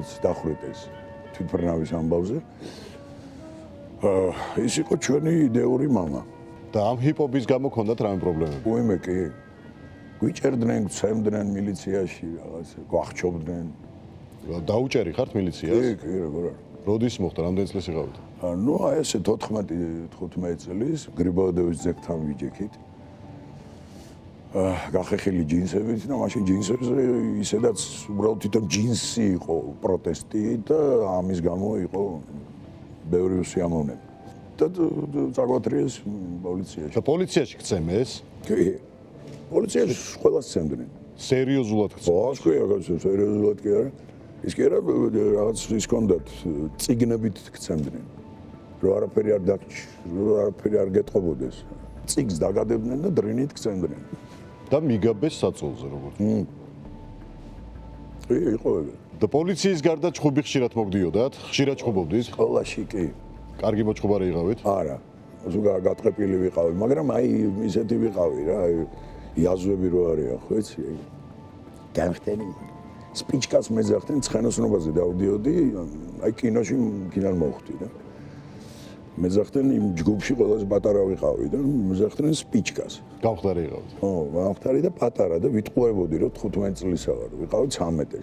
რომელიც დახვრიტეს თვითმფრინავის ამბავზე. ის იყო ჩვენი იდეური მამა. და ამ ჰიპობის გამო ქონდათ რამე პრობლემები? უიმე კი. გვიჭერდნენ, გვცემდნენ მილიციაში, რაღაც გვახჩობდნენ. დაუჭერი ხართ მილიციას? კი, როგორ არა. როდის მოხდა, რამდენი წლის იყავით? ნუ აი ესე 14-15 წლის გრიბაუდევის ძეგლთან ვიჯექით. გახეხილი ჯინსებით და მაშინ ჯინსებზე ისედაც უბრალოდ თვითონ ჯინსი იყო პროტესტი და ამის გამო იყო ბევრი უსიამოვნება. და წაგვათრიეს პოლიციაში. და პოლიციაში გწემეს? კი. პოლიციაში ყველას ცემდნენ. სერიოზულად გწემეს? ხო, სერიოზულად კი არა. ის კი არა, რაღაც ის კონდათ წიგნებით გცემდნენ. რომ არაფერი არ არაფერი არ გეტყობოდეს. წიგს დაგადებდნენ და დრინით გცემდნენ. და მიგაბეს საწოლზე როგორც. კი, იყო ეგრე. და პოლიციის გარდა ჩხუბი ხშირად მოგდიოდათ? ხშირად ჩხუბობდით? სკოლაში კი. კარგი მოჩხუბარი იყავით? არა. ზოგადად გატყეპილი ვიყავი, მაგრამ აი ისეთი ვიყავი რა, იაზვები რო არიან, ხო იცი? განხტენი. სპიჩკას მეძახდნენ ცხენოსნობაზე დავდიოდი, აი კინოში კინარ მოვხდი და მეძახდნენ იმ ჯგუფში ყველაზე პატარა ვიყავი და მეძახდნენ სპიჩკას. გამხდარი იყავით? ხო, გამხდარი და პატარა და ვიტყუებოდი რომ 15 წლისა ვარ, ვიყავი 13-ე.